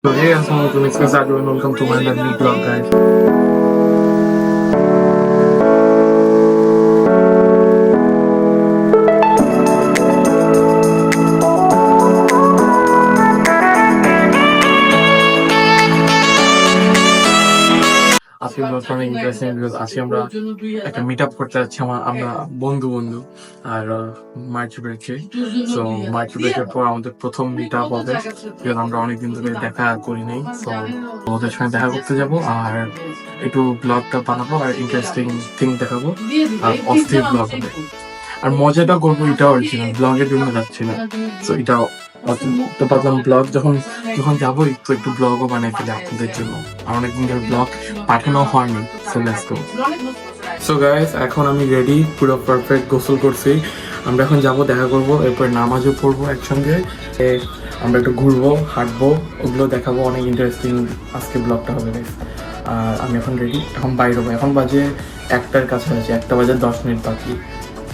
So hey, assalamualaikum. It's Mizadu and welcome to my new vlog, guys. আজকে ব্লগটা অনেক interesting because আজকে আমরা একটা মিট আপ করতে যাচ্ছি আমরা বন্ধু আর মার্চ ব্রেকে। সো মার্চ ব্রেকের পর আমাদের প্রথম মিট আপ হবে বিকজ আমরা অনেকদিন ধরে দেখা করি নাই। সো ওদের সঙ্গে দেখা করতে যাব আর একটু ব্লগটা বানাবো আর ইন্টারেস্টিং থিং দেখাবো আর অস্থির ব্লগ হবে আর মজাটা করবো। এটা অরিজিনাল ব্লগের জন্য যাচ্ছি না। সো এটা তো পারলাম ব্লগ যখন যাবো একটু ব্লগও বানাই ফেলে আপনাদের জন্য। আর অনেকদিন ধরে ব্লগ পাঠানো হয়নি। So let's go. So guys, এখন আমি রেডি, পুরো পারফেক্ট, গোসল করছি। আমরা এখন যাব, দেখা করবো, এরপর নামাজও পড়বো একসঙ্গে। আমরা একটু ঘুরবো, হাঁটবো, ওগুলো দেখাবো। অনেক ইন্টারেস্টিং আজকে ব্লগটা হবে গাইস। আর আমি এখন রেডি, এখন বাইর হবো। এখন বাজে 1টার কাছাকাছি, 1টা বাজে 10 মিনিট বাকি।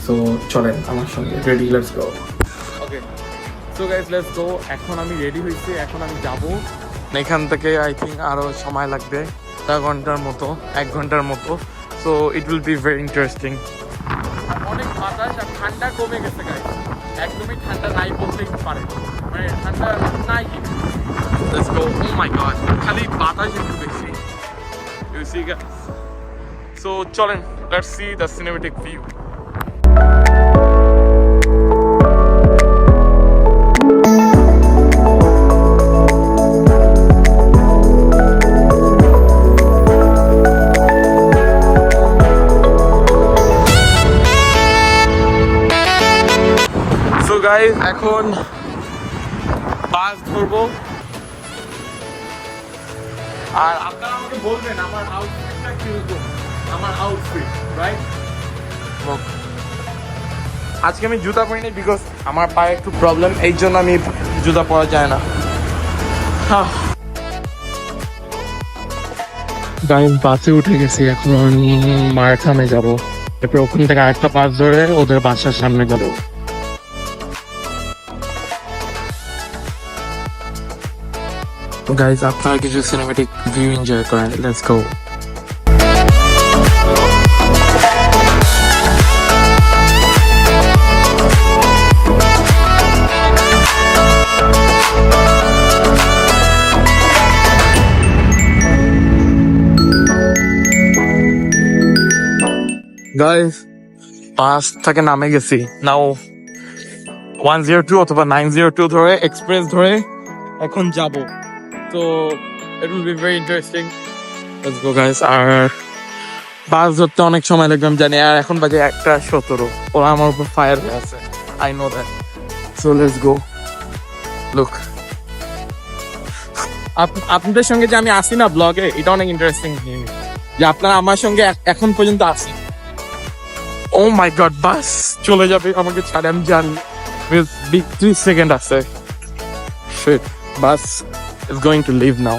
সো চলেন আমার সঙ্গে, ready, let's go. Okay, so guys let's go. এখন আমি রেডি হয়েছি, এখন আমি যাবো। এখান থেকে আই থিঙ্ক আরো সময় লাগবে, 1 ঘন্টার মতো, 1 ঘন্টার মতো। So it will be very interesting. অনেক বাতাস আর ঠান্ডা কমে গেছে গাইস, একদমই ঠান্ডা নাই বলতেই পারে, মানে ঠান্ডা নাই। Let's go. O my god, খালি বাতাস একটু বেশি। ইউ সি গাইস, সো চলেন, let's see the cinematic view. Guys এখন বাস ধরবো আর আপনারা আমাকে বলবেন আমার আউটফিটটা কিরকম, আমার আউটফিট রাইট। আজকে আমি জুতা পরিনি বিকজ আমার পায়ে একটু প্রবলেম, এই জন্য আমি জুতা পরা যায় না। গাইস বাসে উঠে গেছি, এখন মারাথানে যাবো, এরপর ওখান থেকে আরেকটা বাস ধরে ওদের বাসার সামনে যাবো। গাইজ আপনারা কিছু সিনেমেটিক ভিউ এনজয় করেন, লেটস গো। গাইজ বাস থেকে নামে গেছি, নাও 102 অথবা 902 ধরে এক্সপ্রেস ধরে এখন যাব। তো it will be very interesting. Let's go guys. আর বাস ধরতে অনেক সময় লাগবে আমি জানি, আর এখন বাজে 1:17। ওরা আমার উপর ফায়ার হয়ে আছে, I know that. So let's go. Look, আপনাদের সঙ্গে যে আমি আসি না ব্লগে, এটা অনেক ইন্টারেস্টিং যে আপনারা আমার সঙ্গে এখন পর্যন্ত আসি। Oh my god, বাস চলে যাবে আমাকে ছাড়ে, আমি জানি। 3 সেকেন্ড আছে। Shit, bus is going to leave now.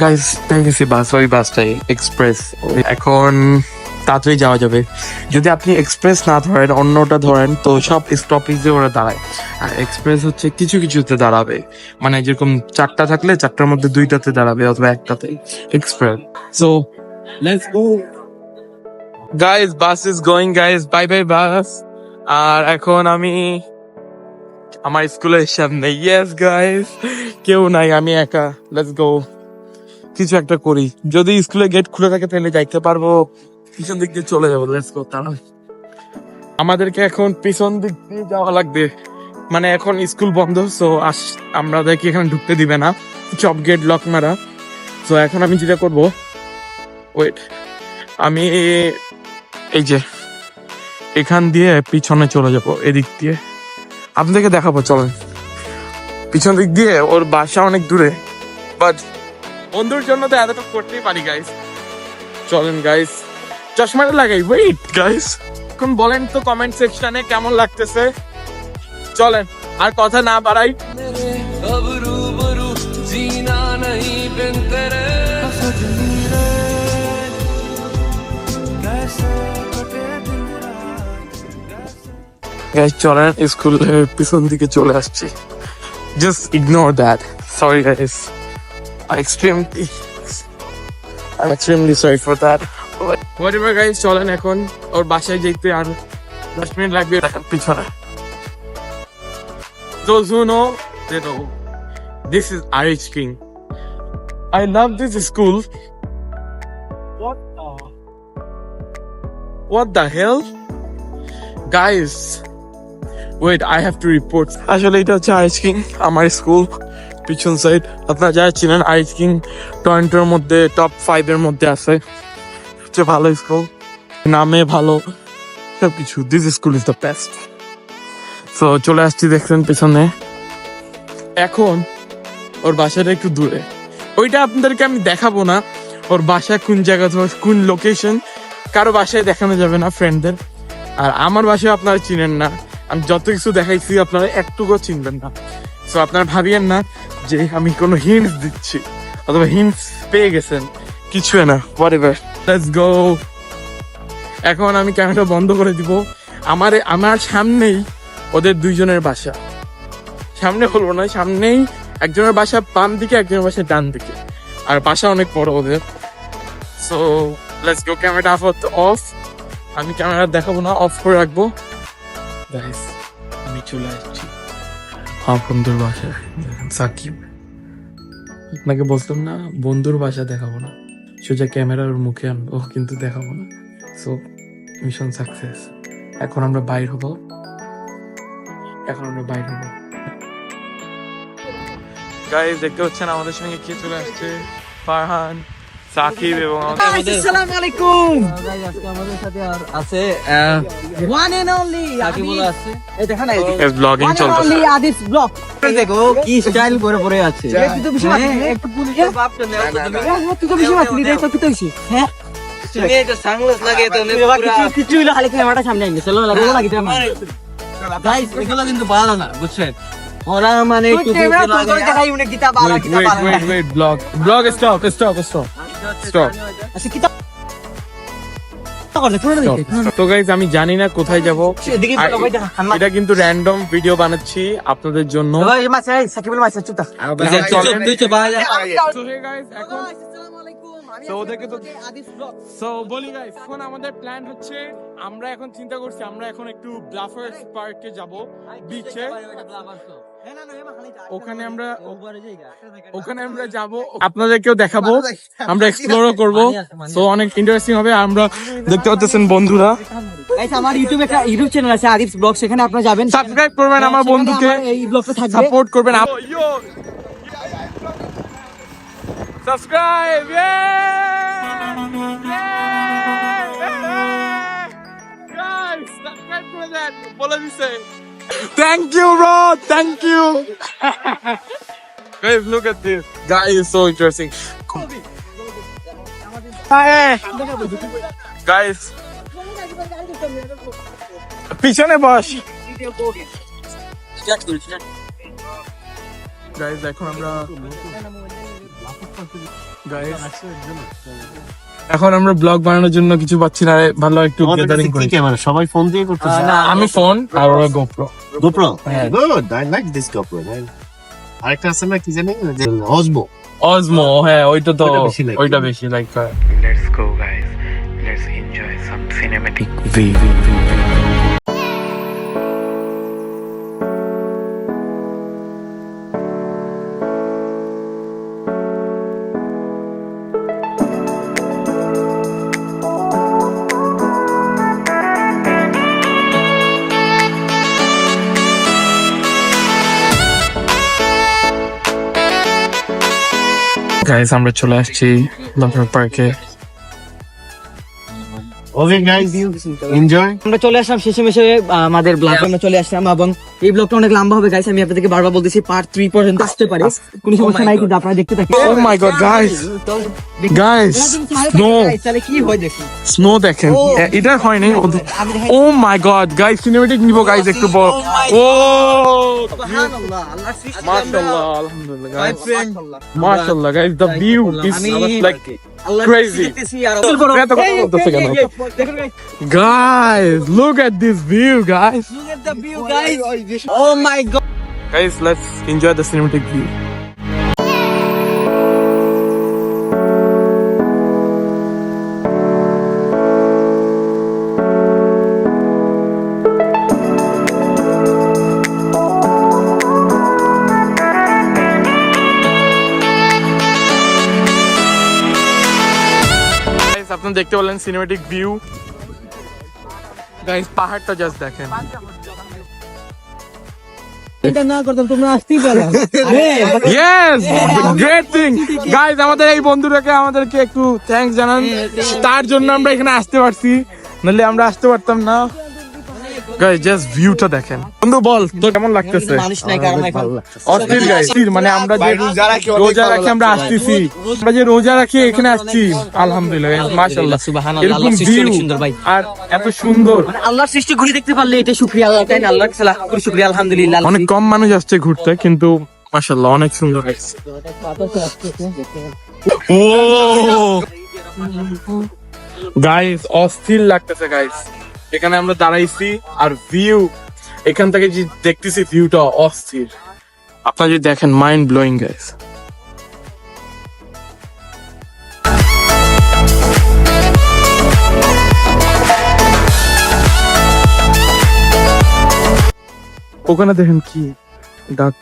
Guys, পেয়ে গেছি বাস, ওই বাসটাই এক্সপ্রেস। এখন তাড়াতাড়ি যাওয়া যাবে। যদি আপনি এক্সপ্রেস না ধরেন, অন্যটা ধরেন, তো সব স্টপেজে ওরা দাঁড়ায়। আর এক্সপ্রেস হচ্ছে কিছু কিছুতে দাঁড়াবে, মানে যেরকম 4টা থাকলে 4টার মধ্যে 2টাতে দাঁড়াবে অথবা 1টাতে express. So let's go guys, bus is going guys, bye bye bus. আর এখন আমি আমার স্কুলের সামনে, ইয়েস গাইস, কেউ নাই, আমি একা। লেটস গো, কিছু একটা করি। যদি স্কুলের গেট খুলে থাকে তাহলে যাইতে পারবো, পিছন দিক দিয়ে চলে যাবো। Let's go. তারা আমাদেরকে এখন পিছন দিক দিয়ে যাওয়া লাগবে, মানে এখন স্কুল বন্ধ। সো আমাদেরকে এখানে ঢুকতে দিবে না, সব গেট লক মারা। সো এখন আমি যেটা করবো, ওয়েট, আমি এই যে এখান দিয়ে পিছনে চলে যাবো, এদিক দিয়ে আপনাদেরকে দেখাবো। চলেন, পিছন দিক দিয়ে। ওর বাসা অনেক দূরে, বাট বন্ধুর জন্য তো এতটুকু করতেই পারি গাইস। চলেন গাইস, চশমাটা লাগাই। ওয়েট গাইস, এখন বলেন তো কমেন্ট সেকশনে কেমন লাগতেছে। চলেন, আর কথা না বাড়াই। গাইস চলেন, স্কুলের পিছন দিকে চলে আসছি। Just ignore that. Sorry guys. I'm extremely sorry for that. Whatever guys, চলেন এখন ওর বাসায় যেতে আর 10 মিনিট লাগবে দেখেন পিছনে। Those who know, they know. This is RH King. I love this school. What the hell? Guys, wait, I have to report. আসলে এটা হচ্ছে RH King, আমার স্কুল পিছন সাইড। আপনারা যারা চিনেন RH King টরন্টোর মধ্যে টপ 5 এর মধ্যে আছে, সবচেয়ে ভালো স্কুল, নামে ভালো সবকিছু। This school is the best. তো চলে আসছি দেখছেন পেছনে। এখন ওর বাসাটা একটু দূরে, ওইটা আপনাদেরকে আমি দেখাবো না। ওর বাসা কোন জায়গা, কোন লোকেশন কারো বাসায় দেখানো যাবে না ফ্রেন্ডদের। আর আমার বাসায় আপনারা চিনেন না, আমি যত কিছু দেখাইছি আপনারা একটুকুও চিনবেন না। সো আপনারা ভাবিয়েন না যে আমি কোনো হিন্টস দিচ্ছি অথবা হিন্টস পেয়ে গেছেন, কিছু না। Whatever, let's go. এখন আমি ক্যামেরাটা বন্ধ করে দিব। আমার সামনেই ওদের দুইজনের বাসা, সামনে বলবো না, সামনেই একজনের বাসা বাম দিকে, একজনের বাসা ডান দিকে, আর বাসা অনেক বড় ওদের। সো লেটস গো। ক্যামেরাটা আপাতত অফ, আমি ক্যামেরা দেখাবো না, অফ করে রাখবো। গাইস আমি চলে আসছি বন্ধুর বাসায়। সাকিব, আপনাকে বলতাম না বন্ধুর বাসা দেখাবো না, সোজা ক্যামেরার মুখে আনবো, কিন্তু দেখাবো না। So mission success. এখন আমরা বাইর হবো। গাইস দেখতে হচ্ছেন আমাদের সঙ্গে কে চলে আসছে, ফারহান, সাকিব এবং আসসালামু আলাইকুম। গাইস আজকে আমাদের সাথে আর আছে ওয়ান এন্ড অনলি সাকিবুল আছে। এই দেখেন না, এই ব্লগিং চলছে, অনলি আদিস ব্লগ। দেখো কি স্টাইল করে পরে আছে। একটু তো বেশি মাছ, একটু পুলিশের বাপ তো নেও তুমি। তুই তো বেশি মাছ নিয়ে তো কি হইছে? হ্যাঁ তুমি এটা সানগ্লাস লাগিয়ে তো পুরো কিছু হলো, খালি ক্যামেরাটা সামনে আনবে, চলো লাগো লাগিতে আমার। গাইস এগুলো কিন্তু ভালো না, বুঝছেন? ওরা মানে একটু ক্যামেরা তো করে দেখাই উনি কিতাব আলা কিতাব আলা। Wait blog stop. আচ্ছা কিতাব তো গাইজ আমি জানি না কোথায় যাব, এটা কিন্তু র্যান্ডম ভিডিও বানাচ্ছি আপনাদের জন্য। এখন আমাদের প্ল্যান হচ্ছে, আমরা এখন চিন্তা করছি আমরা এখন একটু ব্লাফার্স পার্কে যাব, বিচে। ওখানে আমরা যাব, আপনাদেরকেও দেখাবো, আমরা এক্সপ্লোরও করবো। সো অনেক ইন্টারেস্টিং হবে। আমরা দেখতে পাচ্ছেন বন্ধুরা, আমার ইউটিউব চ্যানেল আছে আদিস ব্লগ, সেখানে আপনারা যাবেন, সাবস্ক্রাইব করবেন, আমার বন্ধুকে এই ব্লগটা থাকবে, সাপোর্ট করবেন। সাবস্ক্রাইব, গাইস সাবস্ক্রাইব করে দেন, বলে দিছে। Thank you, bro. Thank you. Guys, look at this. Guy is so interesting. Guys, পিছনে বস। Guys, এখন আমরা ব্লগ বানানোর জন্য কিছু পাচ্ছি না, ভালো একটু গ্যাদারিং করি। সবাই ফোন দিয়ে করতেছে। আমি ফোন আর ওরা GoPro. Good, I like this GoPro, man. আরেকটা আছে না কি জানি, Osmo, হ্যাঁ ওইটা তো, ওইটা বেশি লাইক করে। Let's go guys, let's enjoy some cinematic view. Guys আমরা চলে আসছি ব্লাফার পার্কে। Okay guys, enjoy. আমরা চলে আসলাম শেষে আমাদের ব্লগ আমরা চলে আসলাম, এবং এই ব্লগটা অনেক লম্বা হবে গাইস, আমি আপনাদেরকে বারবার বলতেছি পার্ট 3 পর্যন্ত আসতে পারে, কোনো সমস্যা নাই, কিন্তু আপনারা দেখতে থাকুন। Oh my god guys, তাহলে কি হয় দেখুন, স্নো দেখেন, এটা হয় নাই। Oh my god guys, cinematic নিব গাইস একটু বড়। ও সুবহানাল্লাহ, আল্লাহর সৃষ্টি, মাশাআল্লাহ, আলহামদুলিল্লাহ গাইস, মাশাআল্লাহ guys, the view is like crazy. Guys, look at this view, guys. Look at the view, guys. Oh my god. Guys, let's enjoy the cinematic view. Guys, আপনারা দেখতে পেলেন সিনেমেটিক ভিউ। গাইস, পাহাড়টা just দেখেন। এটা না করতাম তোমরা আসতেই পারো। Yes, great thing. Guys, আমাদের এই বন্ধুটাকে আমাদেরকে একটু থ্যাঙ্কস জানান, তার জন্য আমরা এখানে আসতে পারছি, নাহলে আমরা আসতে পারতাম না। গাইস, জাস্ট ভিউটা দেখেন। বন্ধু বল, তোর কেমন লাগতেছে? মানুষ নাই কারণ এখন অস্থির গাইস, মানে আমরা যে রোজা রাখি আমরা আসতেছি, আমরা যে রোজা রাখি এখানে আসছি, আলহামদুলিল্লাহ, মাশাআল্লাহ, সুবহানাল্লাহ, এরকম আল্লাহর সৃষ্টি view অনেক সুন্দর ভাই। আর এত সুন্দর। আল্লাহর সৃষ্টি ঘুরে দেখতে পারলে এটা শুকরিয়া আল্লাহ, তাই না? আল্লাহর কাছে লাখ কোটি শুকরিয়া, আলহামদুলিল্লাহ। অনেক কম মানুষ আসছে ঘুরতে, কিন্তু মাশাআল্লাহ অনেক সুন্দর গাইস। ও গাইস, অস্থির লাগতেছে গাইস। এখানে আমরা দাঁড়াইছি আর ভিউ এখান থেকে যে দেখতেছি, ভিউটা অস্থির। আপনারা যদি দেখেন, মাইন্ড ব্লোয়িং গাইস। ওখানে দেখেন কি ডাক।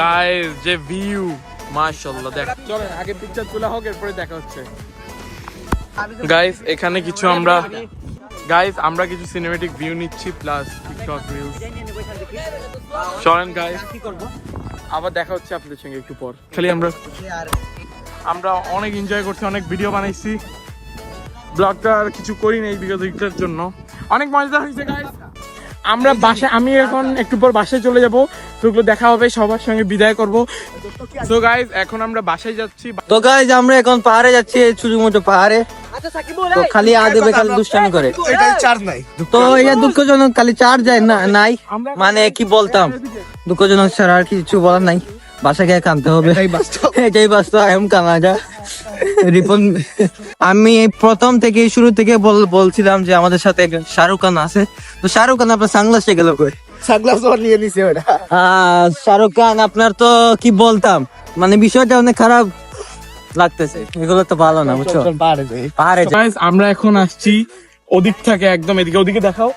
গাইস, যে ভিউ, মাশাআল্লাহ, দেখ। চলেন আগে পিকচার তোলা হোক, এরপরে দেখা হচ্ছে। গাইস, এখানে কিছু আমরা কিছু সিনেমেটিক ভিউ নিচ্ছি, প্লাস টিকটক রিলস। চলেন গাইস, আবার দেখা হচ্ছে আপনাদের সঙ্গে একটু পর। খালি আমরা অনেক এনজয় করছি, অনেক ভিডিও বানাইছি। ব্লগটা আর কিছু করি নাই বিকজ এটার জন্য। অনেক মজাদার হয়েছে গাইস। আমি এখন একটু পর বাসায় চলে যাবো, সেগুলো দেখা হবে, সবার সঙ্গে বিদায় করবো। সো গাইস, এখন আমরা বাসায় যাচ্ছি। তো গাইজ আমরা এখন পাহাড়ে যাচ্ছি, ছোট মোটো পাহাড়ে। তো খালি আদেবে খালি দুষ্টামি করে। তো এটা দুঃখজনক, খালি চার্জ যায় না, নাই মানে কি বলতাম, দুঃখজনক ছাড়া আর কিছু বলার নাই। বাসা গিয়ে কানতে হবে, এটাই বাস্তব। এম কানাডা রিপন, আমি প্রথম থেকে শুরু থেকে বলছিলাম যে আমাদের সাথে একজন শাহরুখ খান আছে। তো শাহরুখ খান আপনার সানগ্লাসে গেল কই? শাহরুখ খান আপনার তো কি বলতাম, মানে বিষয়টা অনেক খারাপ লাগতেছে, এগুলো তো ভালো না, বুঝছো? পাহাড়ে গাইস, আমরা এখন আসছি ওদিক থেকে, একদম ওদিকে দেখাও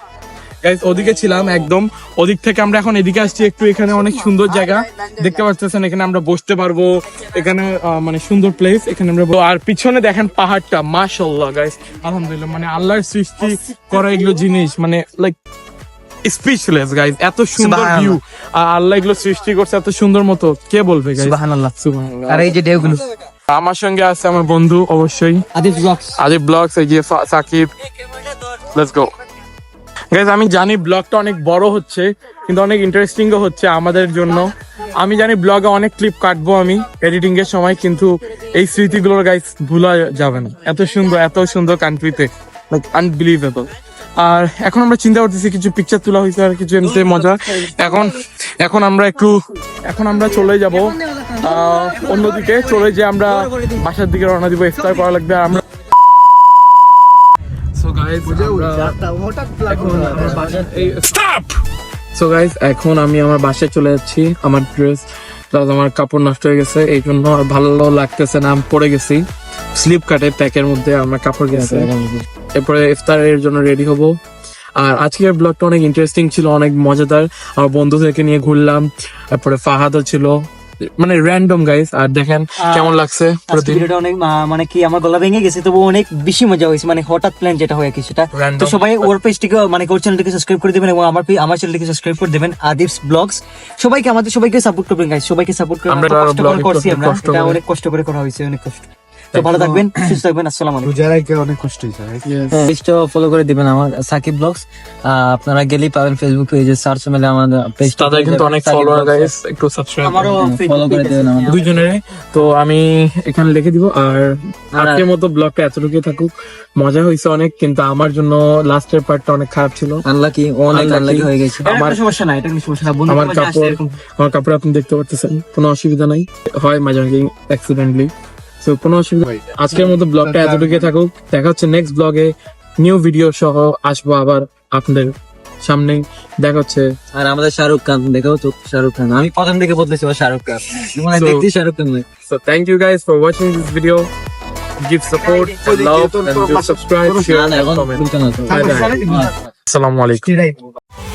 গাইস। ওদিকে ছিলাম একদম, ওদিক থেকে আমরা এখন এদিকে আসছি একটু। এখানে অনেক সুন্দর জায়গা দেখতে পাচ্ছেন, এখানে আমরা বসতে পারবো। এখানে মানে সুন্দর প্লেস, এখানে আমরা আর পিছনে দেখেন পাহাড়টা, মাশাআল্লাহ গাইস, আলহামদুলিল্লাহ, মানে আল্লাহর সৃষ্টি করা এগুলো জিনিস, মানে লাইক স্পিচলেস গাইস। এত সুন্দর ভিউ, আল্লাহ এগুলো সৃষ্টি করছে এত সুন্দর মতো, কে বলবে গাইস? সুবহানাল্লাহ। সুবহানাল্লাহ। আর এই যে ঢেউগুলো, আমার সঙ্গে আছে আমার বন্ধু অবশ্যই আদিব ব্লগস। আদিব ব্লগস, এই যে সাকিব। Let's go guys. আমি জানি ব্লগটা অনেক বড় হচ্ছে, কিন্তু অনেক ইন্টারেস্টিং ও হচ্ছে আমাদের জন্য। আমি জানি ব্লগে অনেক ক্লিপ কাটবো আমি এডিটিং এর সময়, কিন্তু এই স্মৃতিগুলোর গাইস ভুলা যাবে না। এত সুন্দর কান্ট্রিতে, লাইক আনবিলিভেবল। আর এখন আমরা চিন্তা করতেছি, কিছু পিকচার তোলা হয়েছে আর কিছু এমনি মজা। এখন আমরা চলে যাব অন্যদিকে, চলে যে আমরা বাসার দিকে রওনা দিব, ইফতার করা লাগবে। আর আমরা এখন আমি আমার বাসায় চলে যাচ্ছি। আমার ড্রেস প্লাস আমার কাপড় নষ্ট হয়ে গেছে, এই জন্য আর ভালো লাগতেছে না। আমি পড়ে গেছি স্লিপ কাটে, প্যাকের মধ্যে আমার কাপড় গেছে। এরপরে ইফতারের জন্য রেডি হব। আর আজকের ব্লগটা অনেক ইন্টারেস্টিং ছিল, অনেক মজাদার। আমার বন্ধুদেরকে নিয়ে ঘুরলাম, তারপরে ফাহাদও ছিল, মানে র্যান্ডম গাইস। আর দেখেন কেমন লাগছে ভিডিওটা অনেক মানে কি আমার গলা ভেঙে গেছে, তবু অনেক বেশি মজা হয়েছে, মানে হঠাৎ প্ল্যান যেটা হয়ে গেছে সেটা। তো সবাই ওর পেজটিকে মানে ওর চ্যানেলটিকে সাবস্ক্রাইব করে দিবেন এবং আমার চ্যানেলটিকে সাবস্ক্রাইব করে দিবেন, আদিবস ব্লগস। সবাইকে সাপোর্ট করবেন গাইস, সবাইকে সাপোর্ট করবেন। আমরা করছি আমরা, এটা অনেক কষ্ট করে করা হয়েছে, অনেক কষ্ট। তো ভালো থাকবেন, সুস্থ থাকবেন, আসসালামু আলাইকুম। অনেক কষ্ট হয়েছে। পেজটা ফলো করে দিবেন আমার সাকিব ব্লগস। আপনারা গেলেই পাবেন ফেসবুক পেজে সার্চ মেলে আমাদের পেজটা। তাদের কিন্তু অনেক ফলোয়ার গাইস, একটু সাবস্ক্রাইব ফলো করে দেবেন আমাদের দুইজনের। তো আমি এখানে লিখে দিব। আর আজকের মতো ব্লগটা এতটুকুই থাকুক। মজা হয়েছে অনেক, কিন্তু আমার জন্য লাস্টের পার্টটা অনেক খারাপ ছিল। আনলাকি হয়ে গেছে। আমার সমস্যা নাই, এটা কোনো সমস্যা না। আমার কাপড় আপনি দেখতে পাচ্ছেন, কোনো অসুবিধা নাই, হয় মাঝে মাঝে অ্যাক্সিডেন্টলি। তো কোনো অসুবিধা। আজকের মতো ব্লগটা এতটুকুই থাকুক, দেখা হচ্ছে নেক্সট ব্লগে। নিউ ভিডিও সহ আসবো আবার আপনাদের সামনে। দেখা হচ্ছে। আর আমাদের শাহরুখ খান দেখাও তো, শাহরুখ খান আমি প্রথম থেকে বলতেছি ও শাহরুখ খান, মানে So- দেখতে শাহরুখ খান নয়। So thank you guys for watching this video. Give support, love, and do subscribe, share, না, and এখন comment. বলতে না তো। Bye bye. Assalamu alaikum.